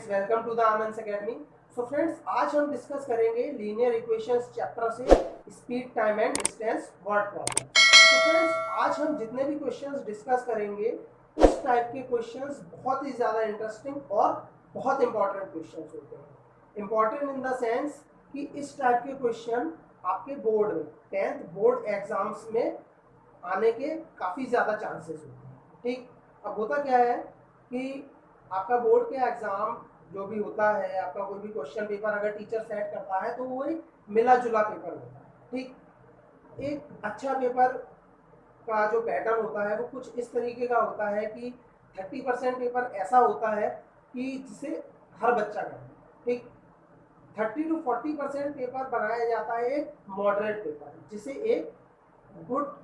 Friends, welcome to the Anand academy. So friends, आज हम discuss करेंगे लीनियर इक्वेशंस चैप्टर से speed, time and distance word problem. तो friends, आज हम जितने भी क्वेश्चंस डिस्कस करेंगे उस टाइप के क्वेश्चंस बहुत ही ज़्यादा इंटरेस्टिंग और बहुत इंपॉर्टेंट क्वेश्चंस होते हैं। इंपॉर्टेंट इन द सेंस कि इस टाइप के क्वेश्चन आपके बोर्ड में 10th बोर्ड एग्जाम्स में आने के काफ़ी ज़्यादा चांसेस होते हैं। ठीक, अब होता क्या है कि आपका बोर्ड के एग्जाम जो भी होता है, आपका कोई भी क्वेश्चन पेपर अगर टीचर सेट करता है तो वो एक मिला जुला पेपर होता है। ठीक, एक अच्छा पेपर का जो पैटर्न होता है वो कुछ इस तरीके का होता है कि 30% पेपर ऐसा होता है कि जिसे हर बच्चा करे। ठीक, 30 to 40% पेपर बनाया जाता है एक मॉडरेट पेपर जिसे एक गुड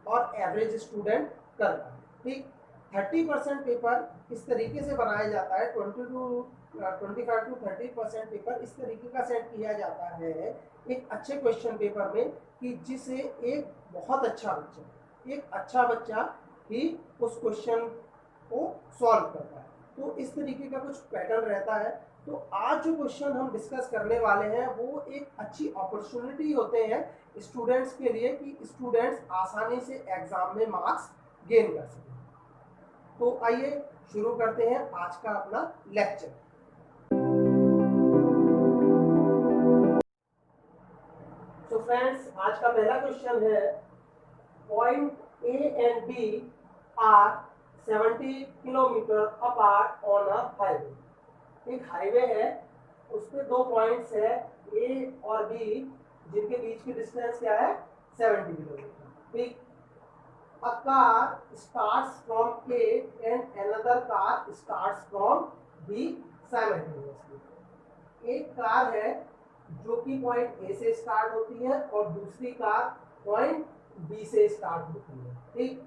और एवरेज स्टूडेंट करता है। ठीक, 30% पेपर इस तरीके से बनाया जाता है, 25 to 30% पेपर इस तरीके का सेट किया जाता है एक अच्छे क्वेश्चन पेपर में कि जिसे एक बहुत अच्छा बच्चा ही उस क्वेश्चन को सॉल्व करता है। तो इस तरीके का कुछ पैटर्न रहता है। तो आज जो क्वेश्चन हम डिस्कस करने वाले हैं वो एक अच्छी अपॉर्चुनिटी होते हैं स्टूडेंट्स के लिए कि स्टूडेंट्स आसानी से एग्जाम में मार्क्स गेन कर सकें। तो आइए शुरू करते हैं आज का अपना लेक्चर। तो फ्रेंड्स, आज का पहला क्वेश्चन है, point A and B are 70 kilometre apart on a highway. एक हाईवे है, उस पे दो पॉइंट्स है ए और बी जिनके बीच की डिस्टेंस क्या है, 70 किलोमीटर। ठीक, a car starts from A and another car starts from B simultaneously। एक कार है जो कि पॉइंट ए से स्टार्ट होती है और दूसरी कार पॉइंट बी से स्टार्ट होती है। ठीक,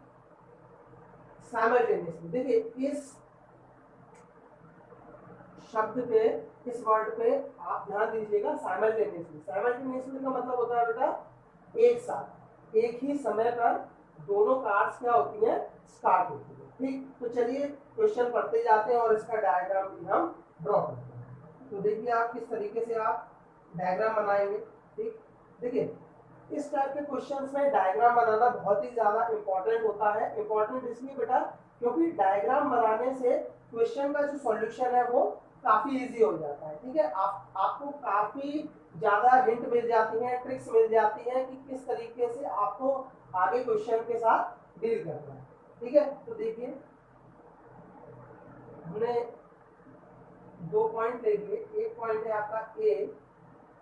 साइमल्टेनियसली। देखिए इस शब्द पे, इस वर्ड पे आप ध्यान दीजिएगा, साइमल्टेनियसली। साइमल्टेनियसली का मतलब होता है बेटा एक साथ, एक ही समय पर दोनों कार्स क्या होती हैं, स्टार्ट होती है। ठीक, तो चलिए क्वेश्चन पढ़ते जाते हैं और इसका डायग्राम भी हम ड्रॉ करते हैं। तो देखिए आप किस तरीके से आप डायग्राम बनाएंगे। ठीक, देखिए इस टाइप के क्वेश्चंस में डायग्राम बनाना बहुत ही ज्यादा इंपॉर्टेंट होता है। इंपॉर्टेंट इसलिए बेटा क्योंकि डायग्राम बनाने से क्वेश्चन का जो सॉल्यूशन है वो काफी इजी हो जाता है। ठीक है, आपको काफी ज्यादा हिंट मिल जाती हैं, ट्रिक्स मिल जाती हैं कि किस तरीके से आपको आगे क्वेश्चन के साथ डील करना है। ठीक है, तो देखिए हमने दो पॉइंट ले लिए, एक पॉइंट है आपका ए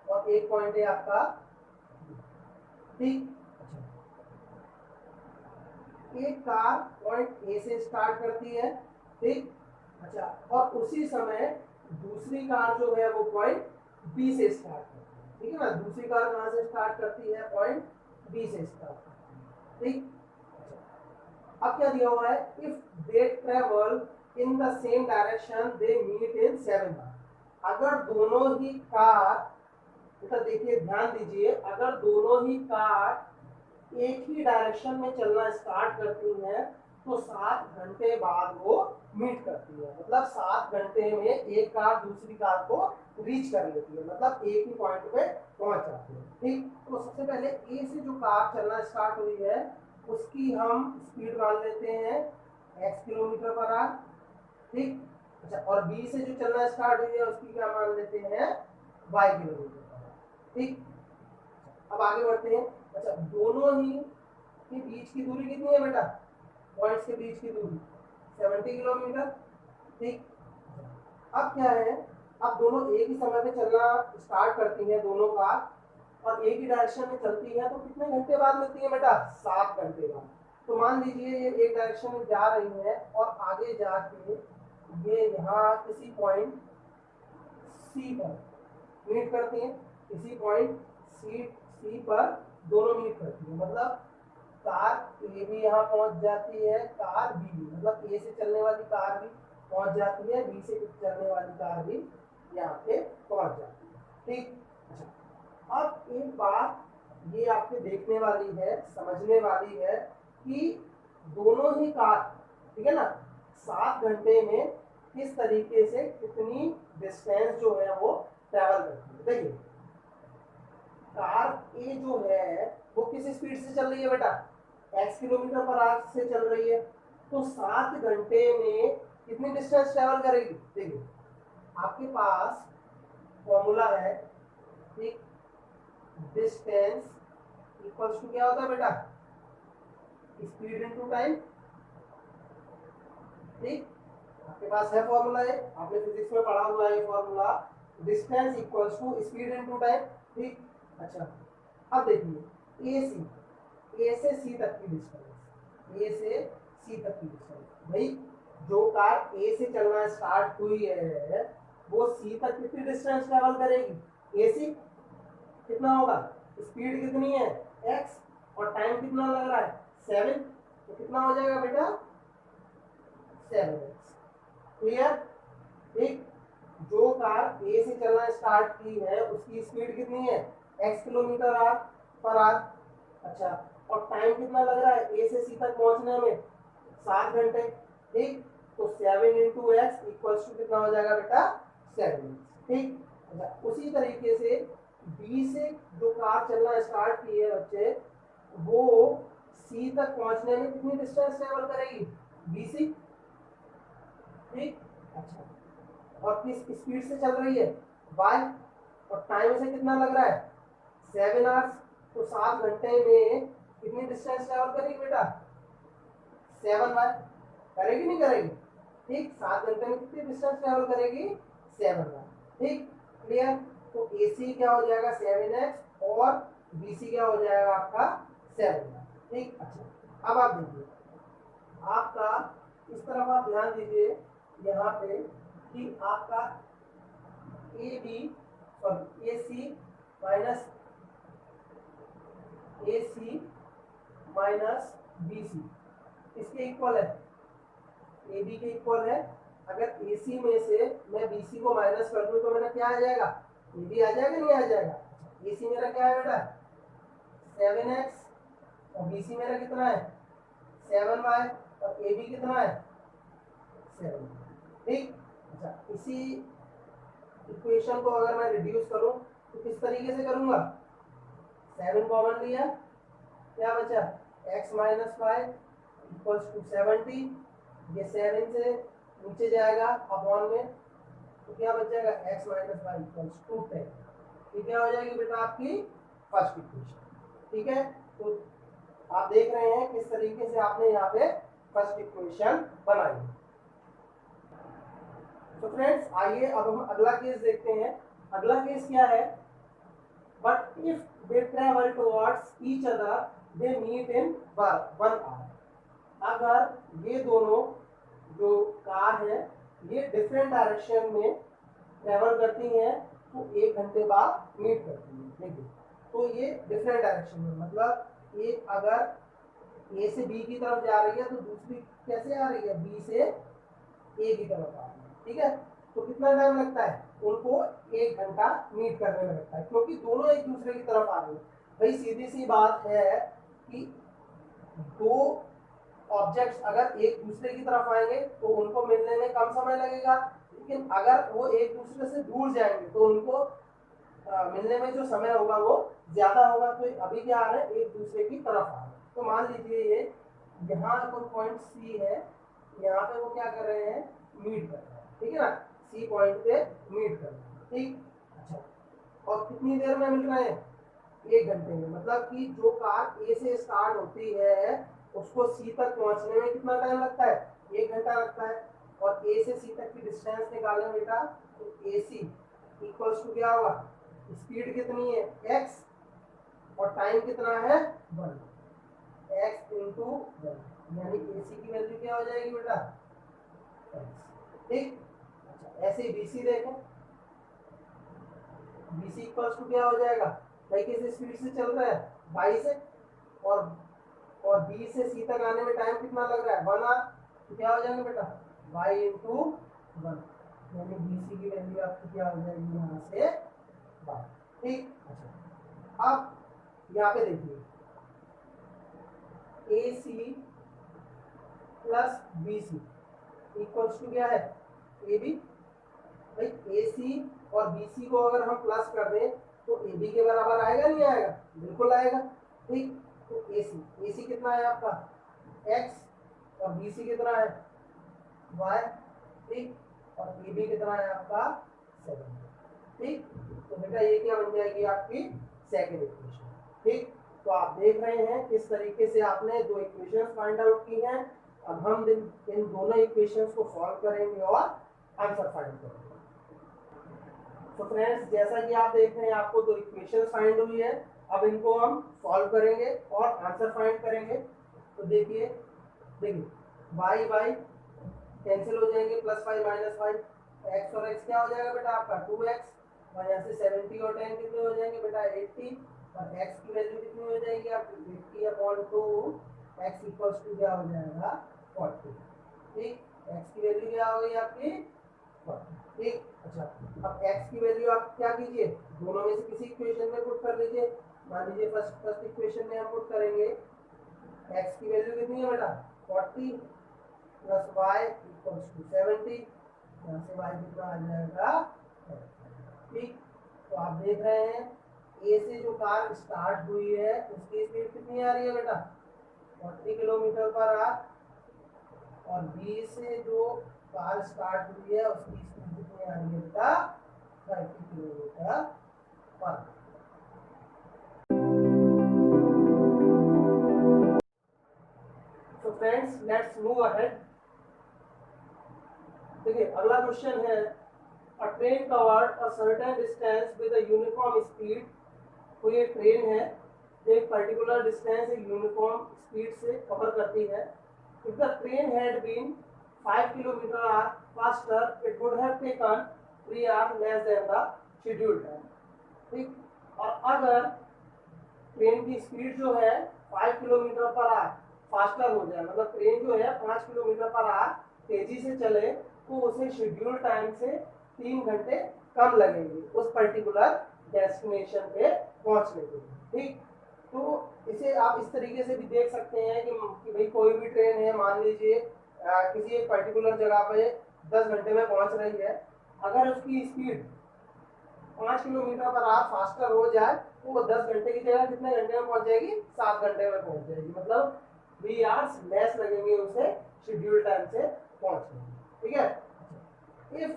और एक पॉइंट है आपका बी। ठीक, एक कार पॉइंट ए से स्टार्ट करती है। ठीक, अच्छा, और उसी समय दूसरी कार जो है वो पॉइंट बी से स्टार्ट करती है। ठीक है ना, दूसरी कार कहां से स्टार्ट करती है, पॉइंट बी से स्टार्ट करती है। ठीक, अब क्या दिया हुआ है, if they travel in the same direction they meet in 7 hour. अगर दोनों ही कार, बेटा देखिए ध्यान दीजिए, अगर दोनों ही कार एक ही डायरेक्शन में चलना स्टार्ट करती हैं तो 7 घंटे बाद वो मीट करती है। मतलब 7 घंटे में एक कार दूसरी कार को रीच कर लेती है, मतलब एक ही पॉइंट पे पहुंच जाती है। ठीक, तो सबसे पहले ए से जो कार चलना स्टार्ट हुई है उसकी हम स्पीड मान लेते हैं x किलोमीटर पर आवर। ठीक, अच्छा, और बी से जो चलना स्टार्ट हुई है उसकी क्या मान लेते हैं, y किलोमीटर पर आवर। ठीक, अब आगे बढ़ते हैं। अच्छा, दोनों ही के बीच की दूरी कितनी है बेटा, पॉइंट्स के बीच की दूरी 70 किलोमीटर। ठीक, अब क्या है, अब दोनों एक ही समय पे चलना स्टार्ट करती हैं दोनों कार और एक ही डायरेक्शन में चलती है तो कितने घंटे बाद मिलती है बेटा, 7 घंटे बाद। तो मान लीजिए ये एक डायरेक्शन में जा रही है और आगे जाके ये यहाँ किसी पॉइंट सी पर मीट करती है, किसी पॉइंट सी पर दोनों मीट करती है। मतलब कार ए भी यहाँ पहुंच जाती है, कार बी भी, मतलब ए से चलने वाली कार भी पहुंच जाती है, बी से चलने वाली कार भी यहाँ पे पहुंच जाती है। ठीक, अच्छा, अब एक बात ये आपके देखने वाली है, समझने वाली है कि दोनों ही कार, ठीक है ना, 7 घंटे में किस तरीके से कितनी डिस्टेंस जो है वो ट्रैवल करती है। देखिए कार ए जो है वो किस स्पीड से चल रही है बेटा, x किलोमीटर पर आवर से चल रही है, तो 7 घंटे में कितनी डिस्टेंस ट्रैवल करेगी। देखिए आपके पास फॉर्मूला है, ठीक, डिस्टेंस इक्वल्स टू क्या होता है बेटा, स्पीड इनटू टाइम। ठीक, आपके पास है फॉर्मूला है, आपने फिजिक्स में पढ़ा हुआ है formula, distance equals to speed into time. ठीक, अच्छा अब देखिए ए से सी तक की डिस्टेंस, ए से सी तक की डिस्टेंस भाई, जो कार ए से चलना स्टार्ट हुई है वो सी तक कितनी डिस्टेंस ट्रेवल करेगी, ए सी कितना होगा, स्पीड कितनी है x और टाइम कितना लग रहा है 7, तो कितना हो जाएगा बेटा 7x। क्लियर। ठीक, जो कार ए से चलना स्टार्ट की है उसकी स्पीड कितनी है x किलोमीटर पर आवर। अच्छा, और टाइम कितना लग रहा है ए से सी तक पहुंचने में 7 घंटे। ठीक, तो 7 इंटू एक्स इक्वल्स टू कितना हो जाएगा बेटा 7। ठीक, अच्छा उसी तरीके से बी से जो कार चलना स्टार्ट की है बच्चे, वो सी तक पहुंचने में कितनी डिस्टेंस ट्रेवल करेगी, बी सी। ठीक, अच्छा और किस स्पीड से चल रही है वाई, और टाइम से कितना लग रहा है 7 आवर्स, तो 7 घंटे में कितनी डिस्टेंस ट्रेवल करेगी बेटा 7 वाई, करेगी नहीं करेगी। ठीक, 7 घंटे में कितनी डिस्टेंस ट्रेवल करेगी 7 वाई। ठीक, क्लियर। तो ए सी क्या हो जाएगा 7x और बी सी क्या हो जाएगा आपका 7 वाई। ठीक, अच्छा अब आप देखिए आपका इस तरफ आप ध्यान दीजिए यहाँ पे कि आपका A B sorry A C minus B C इसके इक्वल है, ए बी के इक्वल है। अगर ए सी में से मैं बी सी को माइनस कर दूं तो मेरा क्या आ जाएगा, ए बी आ जाएगा नहीं आ जाएगा। ए सी मेरा क्या है बेटा 7x और बी सी मेरा कितना है 7y और ए बी कितना है 7। ठीक, अच्छा इसी इक्वेशन को अगर मैं रिड्यूस करूं तो किस तरीके से करूंगा, 7 कॉमन लिया, क्या बचा x minus y equals to 70, ये 7 से नीचे जाएगा अपॉन में, तो क्या बच जाएगा x minus y equals to 10। ये क्या हो जाएगी बेटा आपकी फर्स्ट इक्वेशन। ठीक है, तो आप देख रहे हैं किस तरीके से आपने यहाँ पे फर्स्ट इक्वेशन बनाई। तो फ्रेंड्स आइए अब हम अगला केस देखते हैं। अगला केस क्या है, but if they travel towards each other they meet in 1 hour. अगर ये दोनों जो कार है ये डिफरेंट डायरेक्शन में ट्रेवल करती हैं तो 1 घंटे बाद मीट करती है। देखिए तो ये डिफरेंट डायरेक्शन में, मतलब एक अगर ए से बी की तरफ जा रही है तो दूसरी कैसे आ रही है बी से ए की तरफ आ रही है। ठीक है, तो कितना टाइम लगता है उनको 1 घंटा मीट करने में लगता है, क्योंकि दोनों एक दूसरे की तरफ आ रही है। भाई सीधी सी बात है कि दो ऑब्जेक्ट्स अगर एक दूसरे की तरफ आएंगे तो उनको मिलने में कम समय लगेगा, लेकिन अगर वो एक दूसरे से दूर जाएंगे तो उनको मिलने में जो समय होगा वो ज्यादा होगा। तो अभी क्या आ रहा है एक दूसरे की तरफ आ रहा है। तो मान लीजिए ये यहाँ कोई पॉइंट सी है, यहाँ पे वो क्या कर रहे हैं मीट कर रहे हैं। ठीक है ना, सी पॉइंट पे मीट कर रहे हैं। ठीक, अच्छा और कितनी देर में मिल रहे हैं 1 घंटे में, मतलब कि जो कार ए से स्टार्ट होती है उसको सी तक पहुंचने में कितना टाइम लगता है 1 घंटा लगता है। और ए से सी तक की डिस्टेंस निकालें बेटा, तो ए सी इक्वल्स टू क्या होगा, स्पीड कितनी है x और टाइम कितना है 1, x इंटू 1, यानी ए सी की वैल्यू क्या हो जाएगी बेटा x। ठीक, अच्छा ऐसे बी सी देखें, बी सी इक्वल्स टू क्या हो जाएगा, भाई किस स्पीड से चल रहा है y से, और बी से सी तक आने में टाइम कितना लग रहा है 1 आवर, तो क्या हो जाएगा बेटा y इंटू 1, यानी बी सी की वैल्यू आपकी क्या हो जाएगी यहाँ से 1। ठीक, अच्छा अब यहाँ पे देखिए A C plus B C equals to क्या है ए बी, भाई ए सी और बी सी को अगर हम प्लस कर दें तो ए बी के बराबर आएगा नहीं आएगा, बिल्कुल आएगा। ठीक, तो ए सी कितना है आपका एक्स और बी सी कितना है वाई, ठीक, और ए बी कितना है आपका 7। ठीक, तो बेटा ये क्या बन जाएगी आपकी सेकंड इक्वेशन। ठीक, तो आप देख रहे हैं किस तरीके से आपने दो इक्वेशंस फाइंड आउट की हैं। अब हम इन दोनों इक्वेशंस को सॉल्व करेंगे और आंसर फाइंड करेंगे। तो फ्रेंड्स जैसा कि आप देख रहे हैं आपको दो इक्वेशंस फाइंड हुई है, अब इनको हम सॉल्व करेंगे और आंसर फाइंड करेंगे। तो देखिए वाई वाई कैंसिल हो जाएंगे, plus y minus y, x और एक्स क्या हो जाएगा बेटा आपका 2x, और यहाँ से 70 और 10 कितने हो जाएंगे बेटा 80, और x की वैल्यू कितनी हो जाएगी आपकी 80/2, x इक्वल्स टू क्या हो जाएगा 40। ठीक, x की वैल्यू क्या हो गई आपकी 40। ठीक, अच्छा अब x की वैल्यू आप क्या कीजिए, दोनों में से किसी इक्वेशन में पुट कर लीजिए। मान लीजिए फर्स्ट इक्वेशन में हम पुट करेंगे, x की वैल्यू कितनी है बेटा 40 प्लस वाई इक्वल्स टू 70, यहाँ से वाई कितना आ जाएगा। ठीक, तो आप देख रहे हैं ए से जो कार स्टार्ट हुई है उसकी स्पीड कितनी आ रही है बेटा 40 किलोमीटर पर आवर, और बी से जो कार स्टार्ट हुई है उसकी स्पीड कितनी आ रही है बेटा 30 किलोमीटर पर। So friends, let's move ahead. देखिए अगला क्वेश्चन है, a train covered a certain distance with a uniform speed। कोई एक ट्रेन है जो एक पर्टिकुलर डिस्टेंस एक यूनिफॉर्म स्पीड से कवर करती है। if the train had been 5 kilometer hour faster it would have taken 3 hours less than the scheduled time। ठीक, और अगर ट्रेन की स्पीड जो है 5 किलोमीटर पर आवर फास्टर हो जाए, मतलब ट्रेन जो है 5 किलोमीटर पर आवर तेजी से चले, तो उसे शेड्यूल टाइम से 3 घंटे कम लगेंगे उस पर्टिकुलर डेस्टिनेशन पे पहुंचने के लिए। ठीक, तो इसे आप इस तरीके से भी देख सकते हैं कि भाई कोई भी ट्रेन है, मान लीजिए किसी एक पर्टिकुलर जगह पे 10 घंटे में पहुंच रही है, अगर उसकी speed 5 kilometre per our faster हो जाए तो वो 10 घंटे की जगह कितने घंटे में पहुंच जाएगी 7 घंटे में पहुंच जाएगी, मतलब 3 आवर्स लेस लगेंगे उसे शेड्यूल टाइम से पहुंचने। ठीक है, if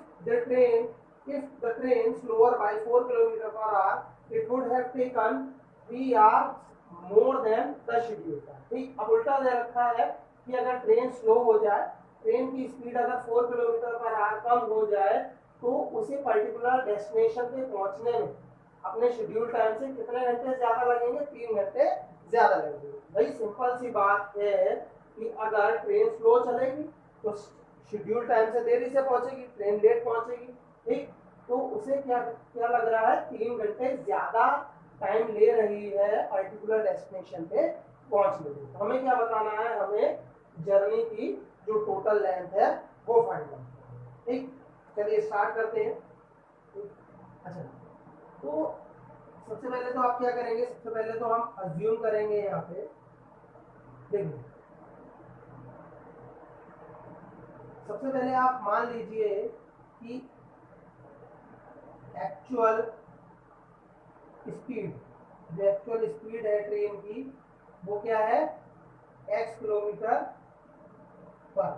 the train slower by 4 kilometer per hour it would have taken 3 hours more than the scheduled time। ठीक, अब उल्टा दे रखा है कि अगर ट्रेन स्लो हो जाए, ट्रेन की स्पीड अगर 4 किलोमीटर पर आवर कम हो जाए तो उसे पर्टिकुलर डेस्टिनेशन पे पहुंचने में अपने शेड्यूल टाइम से कितने घंटे ज्यादा लगेंगे 3 घंटे ज्यादा लगेंगे। भाई सिंपल सी बात है कि अगर ट्रेन स्लो चलेगी तो शेड्यूल टाइम से देरी से पहुंचेगी, ट्रेन लेट पहुंचेगी। ठीक, तो उसे क्या क्या लग रहा है 3 घंटे ज्यादा टाइम ले रही है पर्टिकुलर डेस्टिनेशन पे पहुंचने में। हमें क्या बताना है, हमें जर्नी की जो टोटल लेंथ है वो फाइंड करना है। ठीक, चलिए स्टार्ट करते हैं। अच्छा, तो सबसे पहले तो आप क्या करेंगे, सबसे पहले तो हम अज्यूम करेंगे यहाँ पे, देखिए सबसे पहले आप मान लीजिए कि एक्चुअल स्पीड, जो एक्चुअल स्पीड है ट्रेन की वो क्या है x किलोमीटर पर।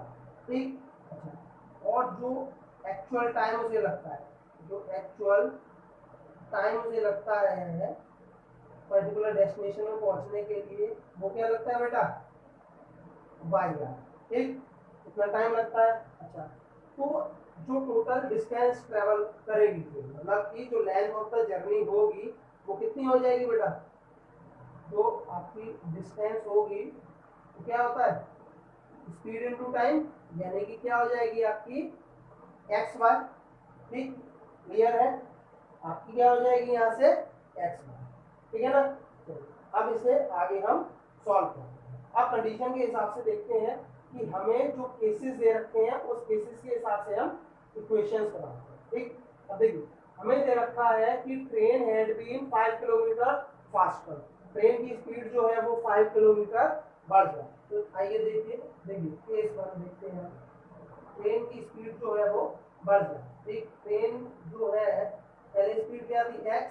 ठीक, अच्छा, और जो एक्चुअल टाइम उसे लगता है, जो एक्चुअल टाइम उसे लगता है पर्टिकुलर डेस्टिनेशन में पहुंचने के लिए वो क्या लगता है बेटा y आर। ठीक, कितना टाइम लगता है। अच्छा, तो जो टोटल डिस्टेंस ट्रेवल करेगी, मतलब कि जो लेंथ ऑफ द जर्नी होगी वो कितनी हो जाएगी बेटा, जो आपकी डिस्टेंस होगी तो क्या होता है स्पीड इनटू टाइम, यानी कि क्या हो जाएगी आपकी एक्स वाई। ठीक, क्लियर है, आपकी क्या हो जाएगी यहाँ से एक्स वाई। ठीक है ना, अब इसे आगे हम सॉल्व करेंगे। अब कंडीशन के हिसाब से देखते हैं कि हमें जो केसेस दे रखे हैं उस केसेस के हिसाब से हम इक्वेशंस बनाते हैं। ठीक, अब देखिए हमें दे रखा है कि train had been 5 kilometre faster, train की स्पीड जो है वो 5 किलोमीटर बढ़ जाए। तो आइए देखिए केस 1 देखते हैं, ट्रेन की स्पीड जो है वो बढ़ जाए। ठीक, ट्रेन जो है पहले स्पीड क्या थी x,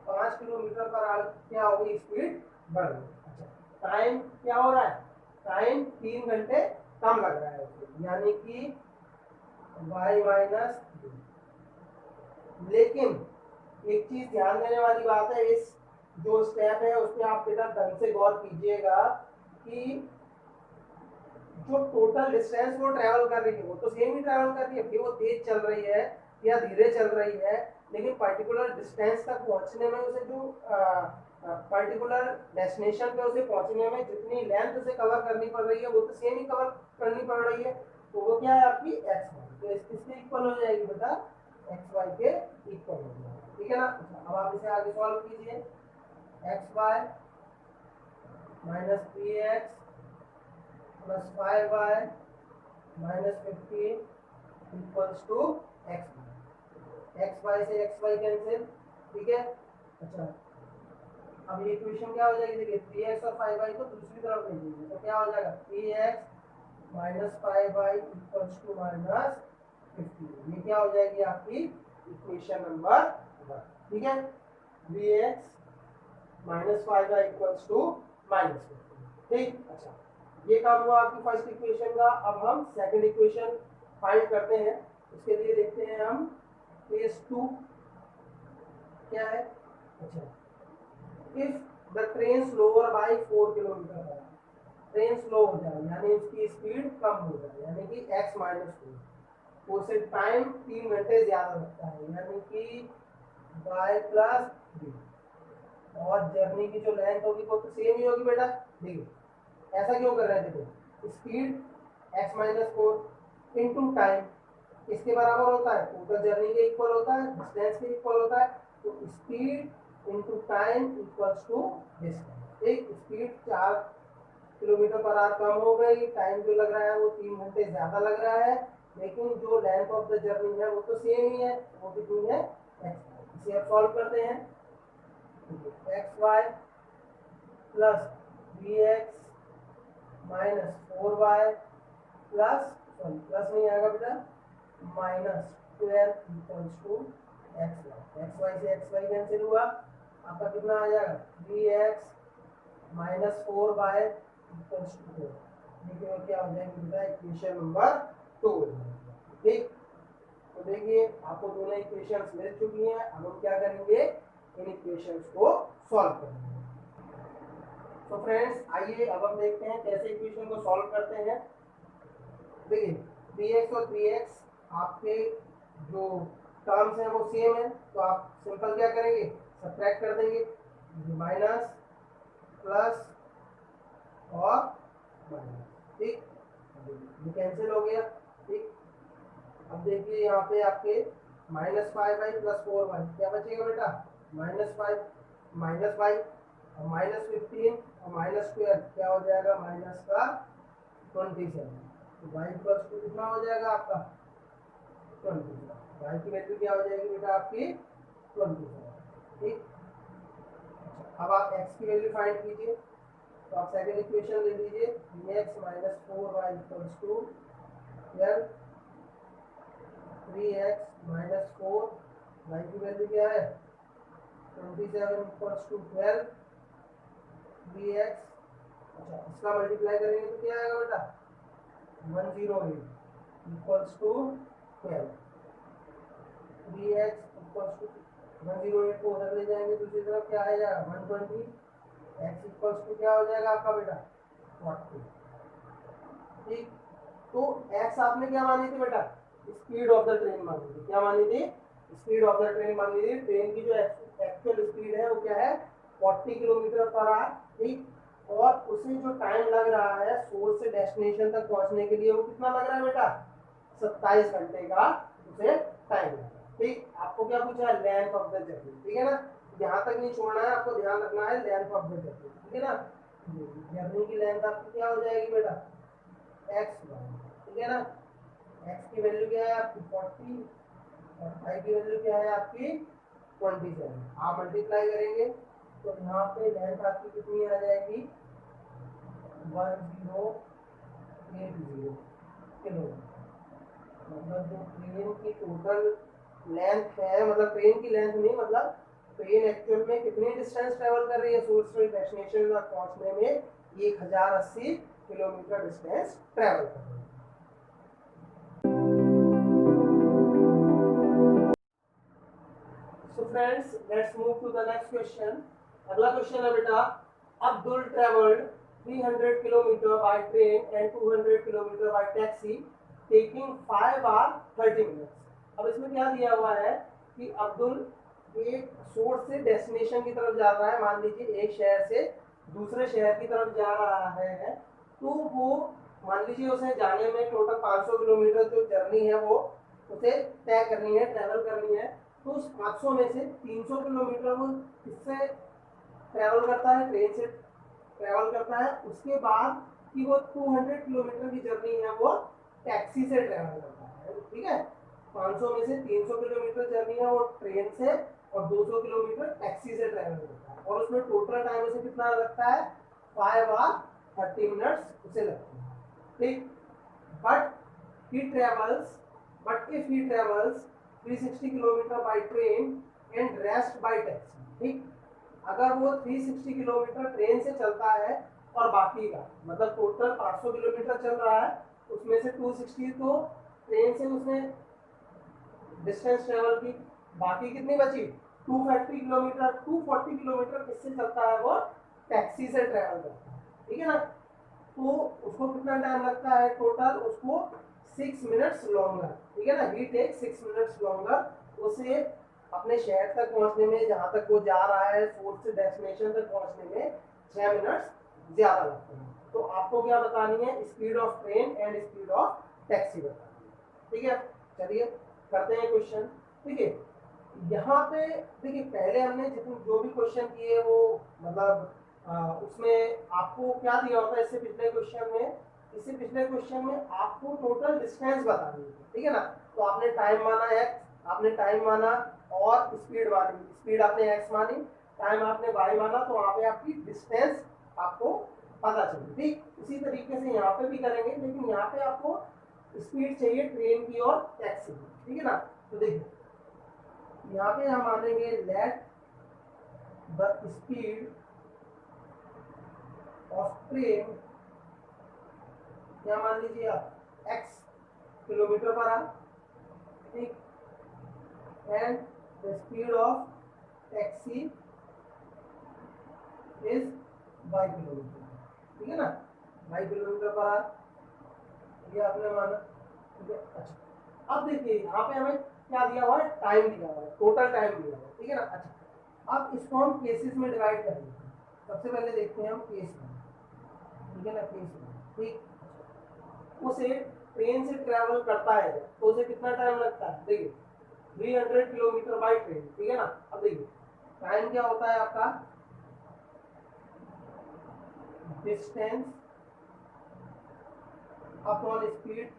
5 किलोमीटर पर आवर, क्या हो गई स्पीड बढ़ गई। अच्छा, टाइम क्या हो रहा है, टाइम 3 घंटे कम लग रहा है उसमें, यानी कि y माइनस। लेकिन एक चीज ध्यान देने वाली बात है, इस जो स्टेप है उस पर आप बेटा ढंग से गौर कीजिएगा कि जो टोटल डिस्टेंस वो ट्रेवल कर रही है वो तो सेम ही ट्रेवल कर रही है, फिर वो तेज चल रही है या धीरे चल रही है, लेकिन पर्टिकुलर डिस्टेंस तक पहुंचने में उसे जो पर्टिकुलर डेस्टिनेशन पे उसे पहुंचने में जितनी लेंथ उसे कवर करनी पड़ रही है वो तो सेम ही कवर करनी पड़ रही है। तो वो क्या है आपकी एक्स वाई, तो इसके इक्वल हो जाएगी बेटा, एक्स वाई के इक्वल हो जाएगा। ठीक है ना। अब आप इसे आगे सॉल्व कीजिए, x y minus 3x plus 5y minus 15 equals to x, x y से एक्स वाई कैंसिल। ठीक है। अच्छा, अब ये इक्वेशन क्या हो जाएगी, देखिए 3x और 5y को दूसरी तरफ ले लीजिए तो क्या हो जाएगा 3x minus 5y equals to minus 15, ये क्या हो जाएगी आपकी इक्वेशन नंबर 1। ठीक है, 3x minus 5y equals to minus 15। ठीक। अच्छा, ये काम हुआ आपकी फर्स्ट इक्वेशन का। अब हम सेकंड इक्वेशन फाइंड करते हैं। उसके लिए देखते हैं हम केस 2 क्या है। अच्छा, if the train slower by 4 kilometre per hour, train slow हो जाए यानी उसकी स्पीड कम हो जाए, यानी कि x माइनस 4, तो उसे टाइम 3 घंटे ज्यादा लगता है, यानी कि y प्लस 3, और जर्नी की जो लेंथ होगी वो तो सेम ही होगी बेटा। देखिए ऐसा क्यों कर रहे थे, तो speed x minus 4 into time किसके बराबर होता है, टोटल जर्नी के इक्वल होता है, डिस्टेंस के इक्वल होता है, तो speed into time equals to distance. एक स्पीड 4 किलोमीटर पर आवर कम हो गई, टाइम जो लग रहा है वो 3 घंटे ज्यादा लग रहा है, लेकिन जो लेंथ ऑफ द जर्नी है वो तो सेम ही है, वो कितनी है x। इसे अब सॉल्व करते हैं, x y plus 3x minus 4y plus, sorry plus नहीं आएगा बेटा, minus 12 equals to x y, x y से एक्स वाई कैंसिल हुआ, आपका कितना आ जाएगा 3x minus 4y equals to 4। देखिए क्या हो जाएगी बेटा, इक्वेशन नंबर 2 हो जाएगी। ठीक, तो देखिए आपको दोनों इक्वेशंस मिल चुकी हैं। अब हम क्या करेंगे, इन इक्वेशंस को सॉल्व करेंगे। तो फ्रेंड्स आइए अब हम देखते हैं कैसे इक्वेशन को सॉल्व करते हैं। देखिए 3x और 3x आपके जो टर्म्स हैं वो सेम है, तो आप सिंपल क्या करेंगे, सब्ट्रैक्ट कर देंगे, माइनस प्लस और माइनस। ठीक, ये कैंसिल हो गया। ठीक, अब देखिए यहाँ पे आपके -5y प्लस 4y क्या बचेगा बेटा, -5 -y और -15 और -12 क्या हो जाएगा, माइनस का 27, तो y प्लस 2 कितना हो जाएगा आपका 27, y की वैल्यू क्या हो जाएगी बेटा आपकी 27। ठीक, अच्छा अब आप x की वैल्यू फाइंड कीजिए, तो आप सेकंड इक्वेशन ले लीजिए, dx minus 4y equals to 12, 3x minus 4, y की वैल्यू क्या है 27 इक्वल्स टू 12, 3x, अच्छा इसका मल्टीप्लाई करेंगे तो क्या आएगा बेटा 108 equals to 12, 3x equals to 108 को उधर ले जाएंगे दूसरी तरफ क्या आ जाएगा 120, x इक्वल्स टू क्या हो जाएगा आपका बेटा 40। ठीक, तो x आपने क्या मानी थी बेटा, स्पीड ऑफ द ट्रेन मानी थी, क्या मानी थी, स्पीड ऑफ द ट्रेन मानी थी। ट्रेन की जो एक्चुअल स्पीड है वो क्या है 40 किलोमीटर पर आवर। ठीक, और उसे जो टाइम लग रहा है सोर्स से डेस्टिनेशन तक पहुंचने के लिए वो कितना लग रहा है बेटा 27 घंटे का उसे टाइम लग रहा है। ठीक, आपको क्या पूछा है लेंथ ऑफ द जर्नी, ठीक है ना, यहाँ तक नहीं छोड़ना है, आपको ध्यान रखना है लेंथ ऑफ द जर्नी। ठीक है ना, जर्नी की लेंथ आपकी क्या हो जाएगी बेटा एक्स वाई। ठीक है ना, एक्स की वैल्यू क्या है आपकी 40 और वाई की वैल्यू क्या है आपकी 27। आप मल्टीप्लाई करेंगे तो यहाँ पे लेंथ आपकी कितनी आ जाएगी 1080 किलोमीटर। मतलब जो ट्रेन की टोटल लेंथ है, मतलब ट्रेन की लेंथ नहीं, मतलब ट्रेन एक्चुअल में कितनी डिस्टेंस ट्रेवल कर रही है सोर्स से डेस्टिनेशन तक पहुंचने में, 1080 किलोमीटर डिस्टेंस ट्रेवल कर रही है। So friends, let's move to the next question. अगला क्वेश्चन है बेटा, Abdul travelled 300 kilometre by train and 200 kilometre by taxi taking 5 hour 30 minutes. अब इसमें क्या दिया हुआ है कि अब्दुल एक सोर्स से डेस्टिनेशन की तरफ जा रहा है, मान लीजिए एक शहर से दूसरे शहर की तरफ जा रहा है, तो वो मान लीजिए उसे जाने में टोटल 500 किलोमीटर जो जर्नी है वो उसे तय करनी है, ट्रेवल करनी है। तो उस 500 में से 300 किलोमीटर वो किससे ट्रेवल करता है, ट्रेन से ट्रेवल करता है। उसके बाद कि वो 200 किलोमीटर की जर्नी है वो टैक्सी से ट्रेवल करता है। ठीक है, 500 में से 300 किलोमीटर जर्नी है वो ट्रेन से और 200 किलोमीटर टैक्सी से ट्रेवल करता है, और उसमें टोटल टाइम उसे कितना लगता है, 5 आवर 30 मिनट्स उसे लगते हैं। ठीक, but he travels but if he travels 360 kilometre by train and rest by taxi। ठीक, अगर वो 360 किलोमीटर ट्रेन से चलता है और बाकी का मतलब टोटल 500 किलोमीटर चल रहा है, उसमें से 260 तो ट्रेन से उसने डिस्टेंस ट्रेवल की, बाकी कितनी बची 240 किलोमीटर। 240 किलोमीटर किससे चलता है, वो टैक्सी से ट्रेवल करता है। ठीक है ना, तो उसको कितना टाइम लगता है टोटल, उसको 6 मिनट्स लॉन्गर। ठीक है ना, ही टेक 6 मिनट्स लॉन्गर उसे अपने शहर तक पहुंचने में, जहां तक वो जा रहा है सोर्स से डेस्टिनेशन तक पहुंचने में 6 मिनट्स ज्यादा लगते हैं। तो आपको क्या बतानी है, speed of train and speed of taxi बतानी है। ठीक है, चलिए करते हैं क्वेश्चन। ठीक है, यहाँ पे देखिए पहले हमने जितने जो भी क्वेश्चन किए वो मतलब उसमें आपको क्या दिया होता है, इससे पिछले क्वेश्चन में, इससे पिछले क्वेश्चन में आपको टोटल डिस्टेंस बतानी है। ठीक है ना, तो आपने टाइम माना x, आपने टाइम माना और स्पीड मानी, स्पीड आपने x मानी, टाइम आपने y माना, तो वहां पे आपकी डिस्टेंस आपको पता चली। ठीक, इसी तरीके से यहाँ पे भी करेंगे, लेकिन यहाँ पे आपको स्पीड चाहिए ट्रेन की और टैक्सी की। ठीक है ना, तो देखिए यहाँ पे हम मानेंगे let the speed of train, क्या मान लीजिए आप x किलोमीटर पर आवर। ठीक, and the speed of taxi is y kilometre. ठीक है ना, y किलोमीटर पर आवर, ये आपने माना। ठीक है, अच्छा अब देखिए यहाँ पे हमें क्या दिया हुआ है, टाइम दिया हुआ है, टोटल टाइम दिया हुआ है। ठीक है ना, अच्छा अब इसको हम केसेस में डिवाइड करेंगे। सबसे पहले देखते हैं हम केस में। ठीक है ना, केस में ठीक, उसे ट्रेन से ट्रेवल करता है तो उसे कितना टाइम लगता है, देखिए 300 किलोमीटर बाई ट्रेन। ठीक है ना, अब देखिए टाइम क्या होता है आपका, डिस्टेंस अपॉन स्पीड।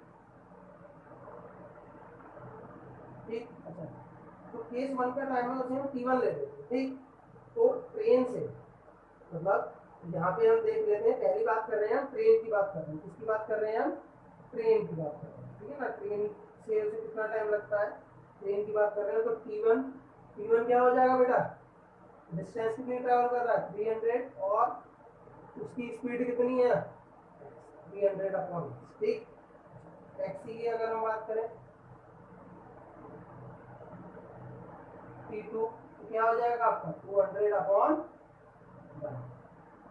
ठीक, अच्छा तो केस 1 का टाइम है उसे हम t1 ले लेते हैं। ठीक, तो ट्रेन से मतलब यहाँ पे हम देख लेते हैं, पहली बात कर रहे हैं हम ट्रेन की बात कर रहे हैं, किसकी बात कर रहे हैं हम, ट्रेन की बात कर रहे हैं। ठीक है ना, ट्रेन से उसे कितना टाइम लगता है, ट्रेन की बात कर रहे हैं, तो t1 क्या हो जाएगा बेटा, डिस्टेंस कितनी ट्रेवल कर रहा है 300 और उसकी स्पीड कितनी है 300 अपॉन। ठीक, टैक्सी की अगर हम बात करें t2 तो क्या हो जाएगा आपका 200 अपॉन।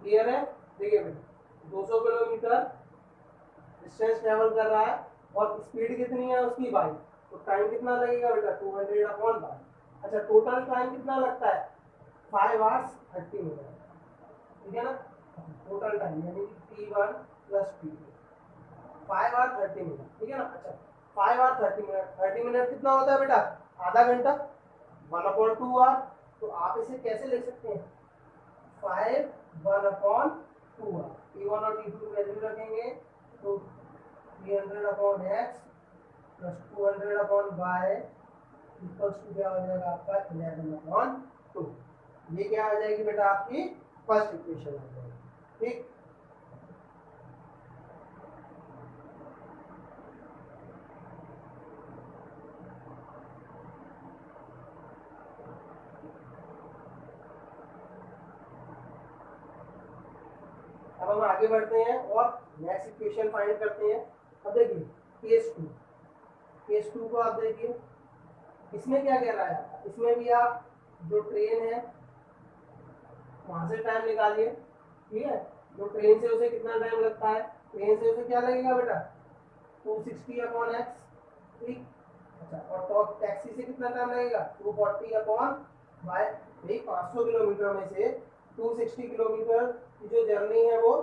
क्लियर है, देखिए बेटा 200 किलोमीटर डिस्टेंस ट्रेवल कर रहा है और स्पीड कितनी है उसकी बाई, तो टाइम कितना लगेगा बेटा 200 अपॉन बाई। अच्छा टोटल टाइम कितना लगता है 5 आवर्स 30 मिनट। ठीक है ना, टोटल टाइम यानी कि t1 plus t2 5 hour 30 minute. ठीक है ना, अच्छा 5 आवर 30 मिनट, 30 मिनट कितना होता है बेटा, आधा घंटा, 1/2 आवर। तो आप इसे कैसे लिख सकते हैं 5 1/2 आवर, t1 और t2 की वैल्यू रखेंगे तो 300 upon x plus 200 upon y equals to क्या हो जाएगा आपका 11/2। ये क्या आ जाएगी बेटा आपकी फर्स्ट इक्वेशन आ जाएगी। ठीक, हम आगे बढ़ते हैं और नेक्स्ट इक्वेशन फाइंड करते हैं। अब देखिए केस 2 को आप देखिए, इसमें क्या कह रहा है, इसमें भी आप जो ट्रेन है वहां से टाइम निकालिए, ठीक है। जो ट्रेन से उसे कितना टाइम लगता है, ट्रेन से उसे क्या लगेगा बेटा 260 अपॉन एक्स, ठीक। अच्छा, और टॉप टैक्सी से कितना टाइम लगेगा 240 अपॉन वाई। भाई 500 किलोमीटर में से 260 किलोमीटर की जो जर्नी है वो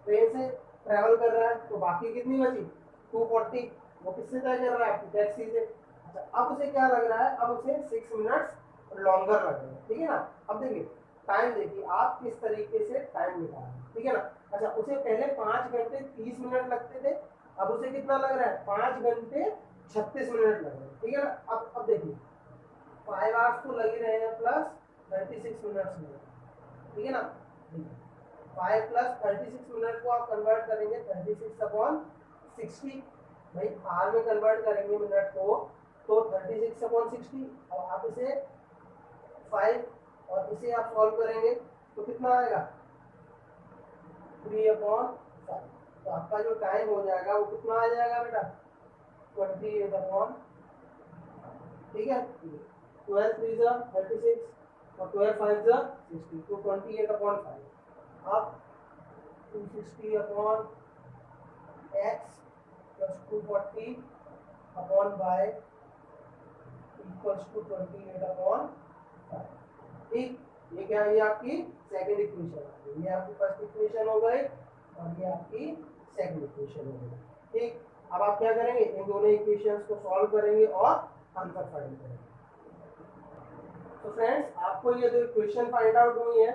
ट्रेन से ट्रैवल कर रहा है, तो बाकी कितनी बची 240, वो किससे तय कर रहा है आपकी टैक्सी से। अच्छा, अब उसे क्या लग रहा है, अब उसे 6 मिनट्स लॉन्गर लग रहा है, ठीक है ना। अब देखिए टाइम देखिए आप किस तरीके से टाइम निकालें, ठीक है ना। अच्छा, उसे पहले 5 घंटे 30 मिनट लगते थे, अब उसे कितना लग रहा है 5 घंटे 36 मिनट लग रहे हैं, ठीक है ना। अब देखिए 5 आवर्स तो लग ही रहे हैं प्लस 36 मिनट्स में, ठीक है ना। 5 प्लस 36 मिनट को आप कन्वर्ट करेंगे 36 अपॉन 60, भाई आर में कन्वर्ट करेंगे मिनट को तो 36 अपॉन 60, और आप इसे 5 और इसे आप सॉल्व करेंगे तो कितना आएगा 3 अपॉन 5, तो आपका जो टाइम हो जाएगा वो कितना आ जाएगा बेटा 28 अपॉन, ठीक है। 12 3 जा 36 और 12 5 जा 60, तो 28 अपॉन 5। अब 260 upon x plus 240 upon y equals to 28 upon 5, ठीक। ये क्या है, ये आपकी सेकंड इक्वेशन आ गई, ये आपकी फर्स्ट इक्वेशन हो गई और ये आपकी सेकंड इक्वेशन हो गई, ठीक। अब आप क्या करेंगे, इन दोनों इक्वेशंस को सॉल्व करेंगे और आंसर फाइंड करेंगे। तो फ्रेंड्स आपको ये जो इक्वेशन फाइंड आउट हुई है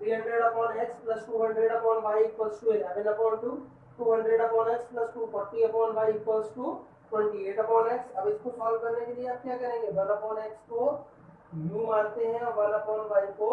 300 upon x plus 200 upon y equals to 11 upon 2, 200 upon x plus 240 upon y equals to 28 upon x। अब इसको सॉल्व करने के लिए आप क्या करेंगे, 1 अपॉन x को u मानते हैं और 1 अपॉन y को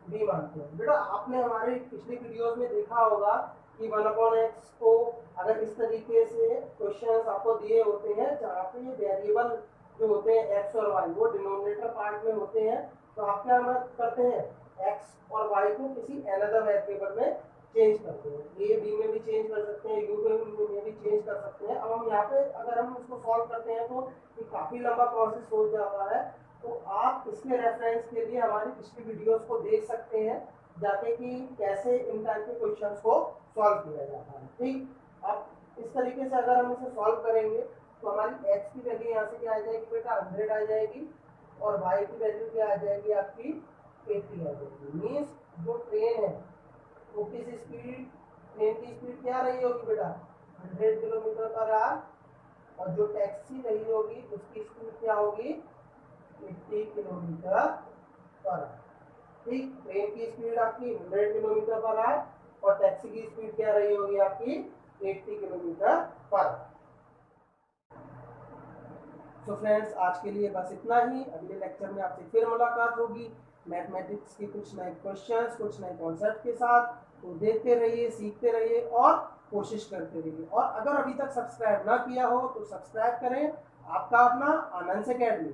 v मानते हैं। बेटा आपने हमारे पिछली वीडियोस में देखा होगा कि 1 अपॉन x को अगर इस तरीके से क्वेश्चंस आपको दिए होते हैं जहाँ पे ये वेरिएबल जो होते हैं x और y वो डिनोमिनेटर पार्ट में होते हैं, तो आप क्या करते हैं x और y को किसी अनदर वेरिएबल में चेंज करते हैं, a b में भी चेंज कर सकते हैं, u में भी चेंज कर सकते हैं। अब हम यहाँ पे अगर हम इसको सॉल्व करते हैं तो ये काफी लंबा प्रोसेस हो जाता है, तो आप इसके रेफरेंस के लिए हमारी पिछली वीडियोस को देख सकते हैं जाके कि कैसे इन टाइप के क्वेश्चंस को सॉल्व किया जाता है, ठीक। अब इस तरीके से अगर हम इसे सॉल्व करेंगे तो हमारी x की वैल्यू यहाँ से क्या आ जाएगी बेटा 100 आ जाएगी और y की वैल्यू क्या आ जाएगी आपकी 80 आ जाएगी। मीन्स जो ट्रेन है वो किस स्पीड, ट्रेन की स्पीड क्या रही होगी बेटा 100 किलोमीटर पर आवर, और जो टैक्सी रही होगी उसकी स्पीड क्या होगी 80 किलोमीटर पर आवर, ठीक। ट्रेन की स्पीड आपकी 100 किलोमीटर पर आवर और टैक्सी की स्पीड क्या रही होगी आपकी 80 किलोमीटर पर आवर। तो फ्रेंड्स आज के लिए बस इतना ही, अगले लेक्चर में आपसे फिर मुलाकात होगी मैथमेटिक्स के कुछ नए क्वेश्चंस कुछ नए कॉन्सेप्ट के साथ। तो देखते रहिए, सीखते रहिए और कोशिश करते रहिए, और अगर अभी तक सब्सक्राइब ना किया हो तो सब्सक्राइब करें। आपका अपना आनंद अकेडमी।